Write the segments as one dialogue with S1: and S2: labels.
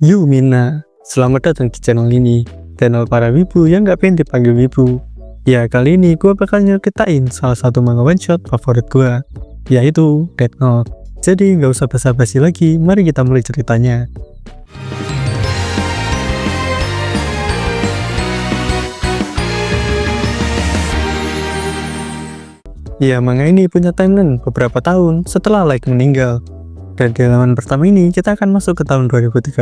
S1: Yu Mina, selamat datang di channel ini, channel para wibu yang gak pengen dipanggil wibu. Ya, kali ini gue bakal nyeritain salah satu manga one shot favorit gue, yaitu Death Note. Jadi gak usah basa-basi lagi, mari kita mulai ceritanya. Ya, manga ini punya timeline beberapa tahun setelah Light meninggal. Dan di halaman pertama ini kita akan masuk ke tahun 2013.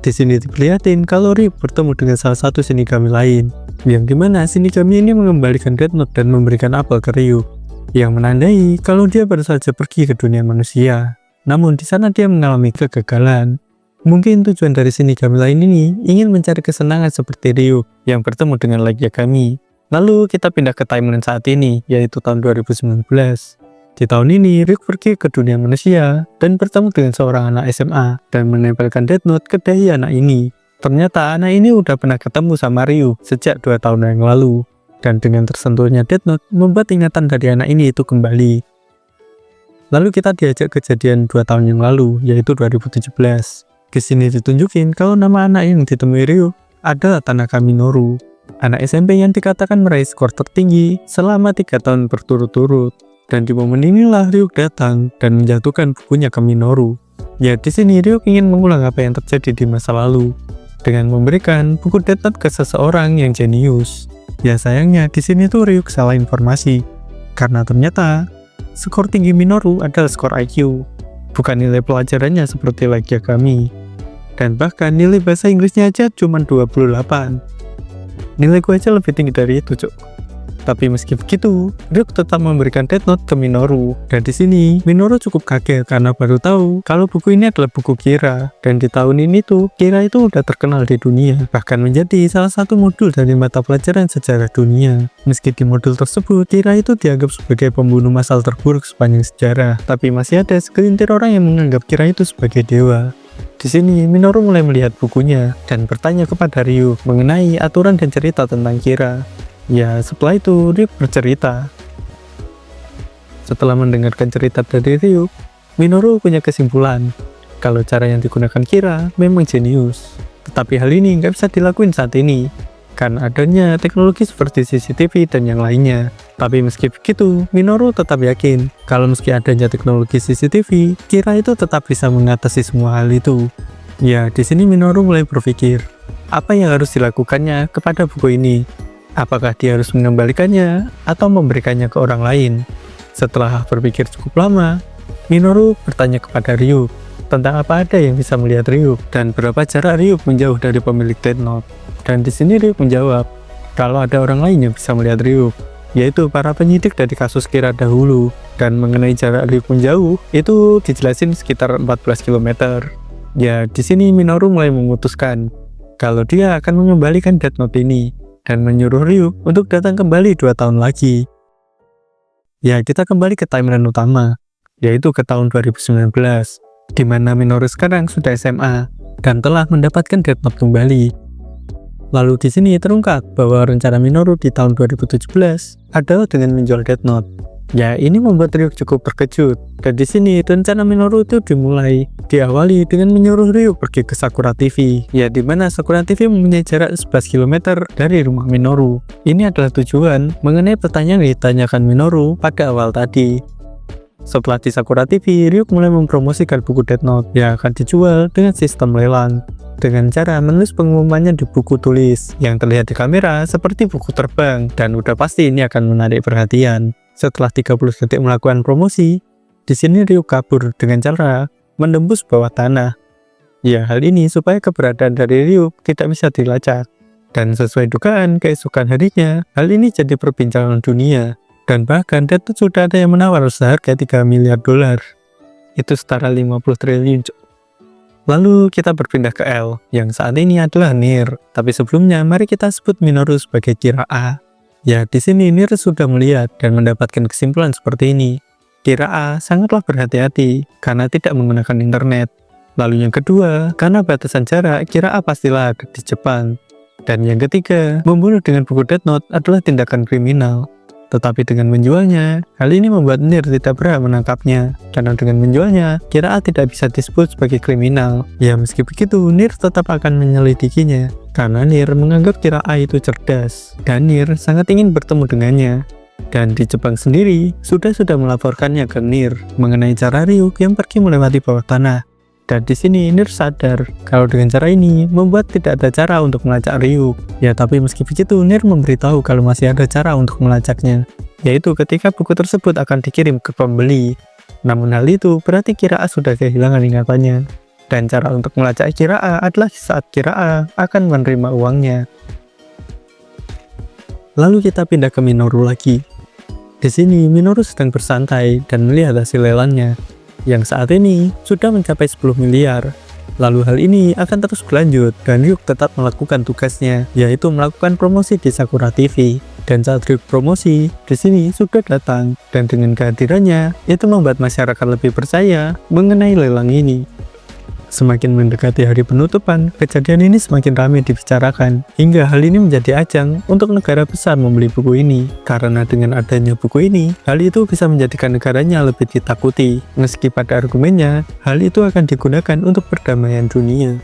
S1: Di sini diperlihatin kalau Ryuk bertemu dengan salah satu Shinigami lain, yang dimana Shinigami ini mengembalikan Death Note dan memberikan apel ke Ryuk, yang menandai kalau dia baru saja pergi ke dunia manusia. Namun di sana dia mengalami kegagalan. Mungkin tujuan dari Shinigami lain ini ingin mencari kesenangan seperti Ryuk yang bertemu dengan Light Yagami. Lalu kita pindah ke timeline saat ini, yaitu tahun 2019. Di tahun ini, Ryuk pergi ke dunia manusia dan bertemu dengan seorang anak SMA dan menempelkan Death Note ke dahi anak ini. Ternyata anak ini udah pernah ketemu sama Ryuk sejak 2 tahun yang lalu. Dan dengan tersentuhnya Death Note membuat ingatan dari anak ini itu kembali. Lalu kita diajak kejadian 2 tahun yang lalu, yaitu 2017. Di sini ditunjukin kalau nama anak yang ditemui Ryuk adalah Tanaka Minoru, anak SMP yang dikatakan meraih skor tertinggi selama 3 tahun berturut-turut. Dan di momen inilah Ryuk datang dan menjatuhkan bukunya ke Minoru. Ya, di sini Ryuk ingin mengulang apa yang terjadi di masa lalu dengan memberikan buku Death Note ke seseorang yang jenius. Ya, sayangnya di sini tuh Ryuk salah informasi karena ternyata skor tinggi Minoru adalah skor IQ, bukan nilai pelajarannya seperti Light Yagami. Dan bahkan nilai bahasa Inggrisnya aja cuma 28. Nilai gue aja lebih tinggi dari itu, cuk. Tapi meski begitu, Ryuk tetap memberikan Death Note ke Minoru. Dan di sini, Minoru cukup kaget karena baru tahu kalau buku ini adalah buku Kira. Dan di tahun ini tuh, Kira itu udah terkenal di dunia, bahkan menjadi salah satu modul dari mata pelajaran sejarah dunia. Meski di modul tersebut, Kira itu dianggap sebagai pembunuh massal terburuk sepanjang sejarah, tapi masih ada segelintir orang yang menganggap Kira itu sebagai dewa. Di sini, Minoru mulai melihat bukunya dan bertanya kepada Ryuk mengenai aturan dan cerita tentang Kira. Ya, setelah itu Ryuk bercerita. Setelah mendengarkan cerita dari Ryuk, Minoru punya kesimpulan kalau cara yang digunakan Kira memang jenius. Tetapi hal ini nggak bisa dilakuin saat ini karena adanya teknologi seperti CCTV dan yang lainnya. Tapi meski begitu, Minoru tetap yakin kalau meski adanya teknologi CCTV, Kira itu tetap bisa mengatasi semua hal itu. Ya, di sini Minoru mulai berpikir, apa yang harus dilakukannya kepada buku ini? Apakah dia harus mengembalikannya atau memberikannya ke orang lain? Setelah berpikir cukup lama, Minoru bertanya kepada Ryuk tentang apa ada yang bisa melihat Ryuk dan berapa jarak Ryuk menjauh dari pemilik Death Note. Dan di sini Ryuk menjawab kalau ada orang lain yang bisa melihat Ryuk, yaitu para penyidik dari kasus Kira dahulu. Dan mengenai jarak Ryuk menjauh, itu dijelasin sekitar 14 km. Ya, di sini Minoru mulai memutuskan kalau dia akan mengembalikan Death Note ini dan menyuruh Ryuk untuk datang kembali 2 tahun lagi. Ya, kita kembali ke timeline utama, yaitu ke tahun 2019, di mana Minoru sekarang sudah SMA dan telah mendapatkan Death Note kembali. Lalu di sini terungkap bahwa rencana Minoru di tahun 2017 adalah dengan menjual Death Note. Ya, ini membuat Ryuk cukup terkejut. Dan di sini rencana Minoru itu diawali dengan menyuruh Ryuk pergi ke Sakura TV. Ya, di mana Sakura TV mempunyai jarak 11 km dari rumah Minoru. Ini adalah tujuan mengenai pertanyaan yang ditanyakan Minoru pada awal tadi. Setelah di Sakura TV, Ryuk mulai mempromosikan buku Death Note yang akan dijual dengan sistem lelang, dengan cara menulis pengumumannya di buku tulis yang terlihat di kamera seperti buku terbang, dan udah pasti ini akan menarik perhatian. Setelah 30 detik melakukan promosi, di sini Ryuk kabur dengan cara menembus bawah tanah. Ya, hal ini supaya keberadaan dari Ryuk tidak bisa dilacak. Dan sesuai dugaan, keesokan harinya, hal ini jadi perbincangan dunia. Dan bahkan Death Note sudah ada yang menawar seharga 3 miliar dolar. Itu setara 50 triliun. Lalu kita berpindah ke L, yang saat ini adalah Nier. Tapi sebelumnya, mari kita sebut Minoru sebagai Kira A. Ya, di sini Nier sudah melihat dan mendapatkan kesimpulan seperti ini. Kira A sangatlah berhati-hati karena tidak menggunakan internet. Lalu yang kedua, karena batasan jarak, Kira A pastilah ada di Jepang. Dan yang ketiga, membunuh dengan buku Death Note adalah tindakan kriminal. Tetapi dengan menjualnya, hal ini membuat NIR tidak berhak menangkapnya. Karena dengan menjualnya, Kira-A tidak bisa disebut sebagai kriminal. Ya meski begitu, NIR tetap akan menyelidikinya. Karena NIR menganggap Kira-A itu cerdas. Dan NIR sangat ingin bertemu dengannya. Dan di Jepang sendiri, sudah melaporkannya ke NIR mengenai cara Ryuk yang pergi melewati bawah tanah. Dan di sini NIR sadar kalau dengan cara ini membuat tidak ada cara untuk melacak Ryuk. Ya tapi meski begitu NIR memberitahu kalau masih ada cara untuk melacaknya, yaitu ketika buku tersebut akan dikirim ke pembeli. Namun hal itu berarti Kira-A sudah kehilangan ingatannya. Dan cara untuk melacak Kira-A adalah saat Kira-A akan menerima uangnya. Lalu kita pindah ke Minoru lagi. Di sini Minoru sedang bersantai dan melihat hasil lelangnya, yang saat ini sudah mencapai 10 miliar. Lalu hal ini akan terus berlanjut dan Ryuk tetap melakukan tugasnya, yaitu melakukan promosi di Sakura TV. Dan saat Ryuk promosi, di sini sudah datang, dan dengan kehadirannya, itu membuat masyarakat lebih percaya mengenai lelang ini. Semakin mendekati hari penutupan, kejadian ini semakin ramai dibicarakan, hingga hal ini menjadi ajang untuk negara besar membeli buku ini. Karena dengan adanya buku ini, hal itu bisa menjadikan negaranya lebih ditakuti. Meski pada argumennya, hal itu akan digunakan untuk perdamaian dunia.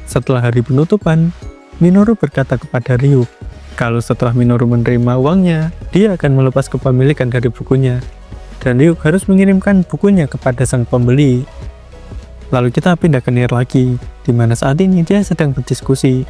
S1: Setelah hari penutupan, Minoru berkata kepada Ryuk, kalau setelah Minoru menerima uangnya, dia akan melepas kepemilikan dari bukunya. Dan Ryuk harus mengirimkan bukunya kepada sang pembeli. Lalu kita pindah ke NIR lagi, di mana saat ini dia sedang berdiskusi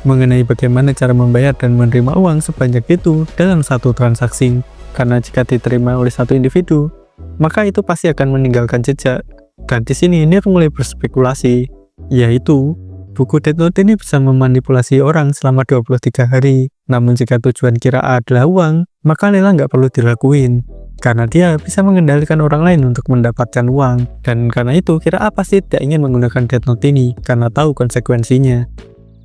S1: mengenai bagaimana cara membayar dan menerima uang sebanyak itu dalam satu transaksi. Karena jika diterima oleh satu individu, maka itu pasti akan meninggalkan jejak. Dan di sini NIR mulai berspekulasi, yaitu buku Death Note ini bisa memanipulasi orang selama 23 hari. Namun jika tujuan Kira-A adalah uang, maka lelang nggak perlu dilakuin. Karena dia bisa mengendalikan orang lain untuk mendapatkan uang. Dan karena itu Kira-A pasti tidak ingin menggunakan Death Note ini karena tahu konsekuensinya.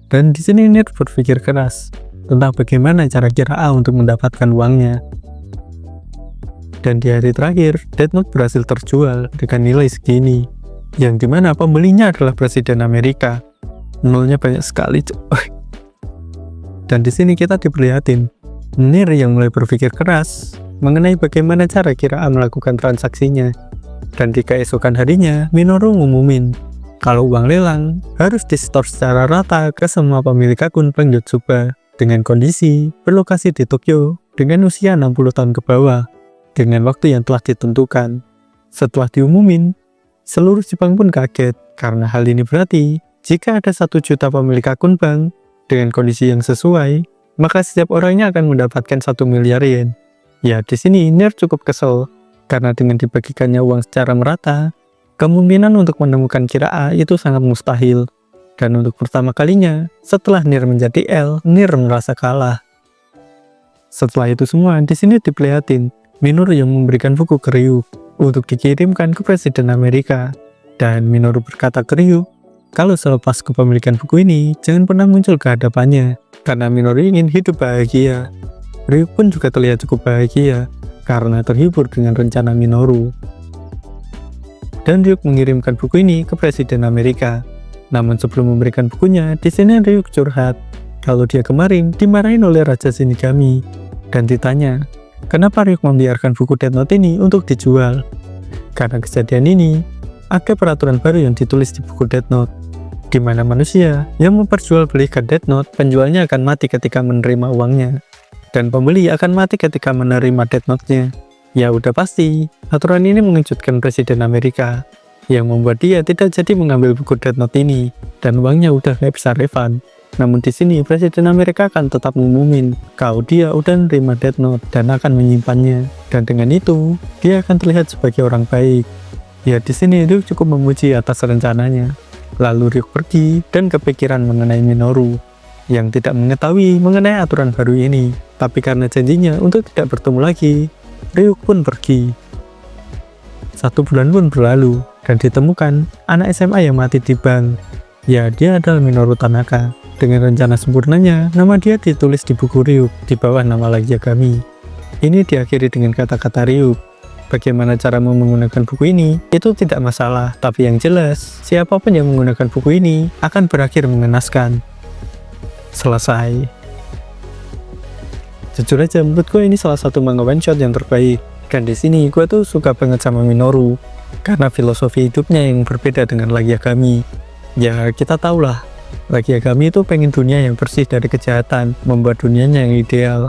S1: Dan di sini NIR berpikir keras tentang bagaimana cara Kira-A untuk mendapatkan uangnya. Dan di hari terakhir, Death Note berhasil terjual dengan nilai segini, yang dimana pembelinya adalah Presiden Amerika. Nolnya banyak sekali. Dan di sini kita diperlihatin NIR yang mulai berpikir keras mengenai bagaimana cara Kira-A melakukan transaksinya. Dan di keesokan harinya, Minoru ngumumin kalau uang lelang harus disetor secara rata ke semua pemilik akun Bank Yotsuba dengan kondisi berlokasi di Tokyo dengan usia 60 tahun ke bawah dengan waktu yang telah ditentukan. Setelah diumumin, seluruh Jepang pun kaget karena hal ini berarti jika ada 1 juta pemilik akun bank dengan kondisi yang sesuai, maka setiap orangnya akan mendapatkan 1 miliar yen. Ya, di sini NIR cukup kesel karena dengan dibagikannya uang secara merata, kemungkinan untuk menemukan Kira-A itu sangat mustahil. Dan untuk pertama kalinya, setelah NIR menjadi L, NIR merasa kalah. Setelah itu semua, di sini diperlihatin Minoru yang memberikan buku ke Ryuk untuk dikirimkan ke Presiden Amerika. Dan Minoru berkata ke Ryuk, kalau selepas kepemilikan buku ini, jangan pernah muncul ke hadapannya, karena Minoru ingin hidup bahagia. Ryuk pun juga terlihat cukup bahagia karena terhibur dengan rencana Minoru. Dan Ryuk mengirimkan buku ini ke Presiden Amerika. Namun sebelum memberikan bukunya, di sini Ryuk curhat kalau dia kemarin dimarahin oleh Raja Shinigami dan ditanya, kenapa Ryuk membiarkan buku Death Note ini untuk dijual? Karena kejadian ini, ada peraturan baru yang ditulis di buku Death Note, di mana manusia yang memperjualbelikan Death Note, penjualnya akan mati ketika menerima uangnya. Dan pembeli akan mati ketika menerima Death Note-nya. Ya udah pasti, aturan ini mengejutkan Presiden Amerika, yang membuat dia tidak jadi mengambil buku Death Note ini, dan uangnya udah nggak bisa refund. Namun di sini Presiden Amerika akan tetap ngumumin kalau dia udah nerima Death Note dan akan menyimpannya. Dan dengan itu, dia akan terlihat sebagai orang baik. Ya di sini Ryuk cukup memuji atas rencananya. Lalu Ryuk pergi dan kepikiran mengenai Minoru, yang tidak mengetahui mengenai aturan baru ini. Tapi karena janjinya untuk tidak bertemu lagi, Ryuk pun pergi. 1 bulan pun berlalu, dan ditemukan anak SMA yang mati di bank. Ya, dia adalah Minoru Tanaka. Dengan rencana sempurnanya, nama dia ditulis di buku Ryuk, di bawah nama Yagami. Ini diakhiri dengan kata-kata Ryuk. Bagaimana cara menggunakan buku ini, itu tidak masalah. Tapi yang jelas, siapapun yang menggunakan buku ini akan berakhir mengenaskan. Selesai. Jujur aja, menurut gue ini salah satu manga one shot yang terbaik. Dan di sini gue tuh suka banget sama Minoru karena filosofi hidupnya yang berbeda dengan Lagi Yagami. Ya kita tahu lah, Lagi Yagami itu pengen dunia yang bersih dari kejahatan, membuat dunianya yang ideal.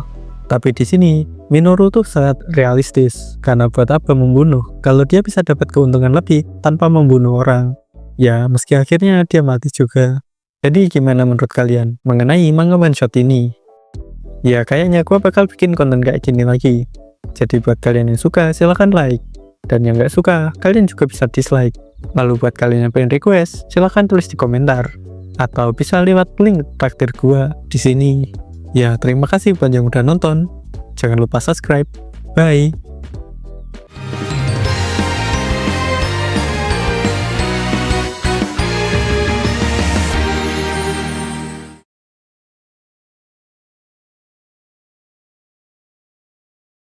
S1: Tapi di sini Minoru tuh sangat realistis, karena buat apa membunuh kalau dia bisa dapat keuntungan lebih tanpa membunuh orang. Ya meski akhirnya dia mati juga. Jadi gimana menurut kalian mengenai manga one shot ini? Ya kayaknya gue bakal bikin konten kayak gini lagi. Jadi buat kalian yang suka silahkan like, dan yang gak suka kalian juga bisa dislike. Lalu buat kalian yang pengen request silahkan tulis di komentar, atau bisa lewat link traktir gue di sini. Ya terima kasih buat yang udah nonton. Jangan lupa subscribe. Bye.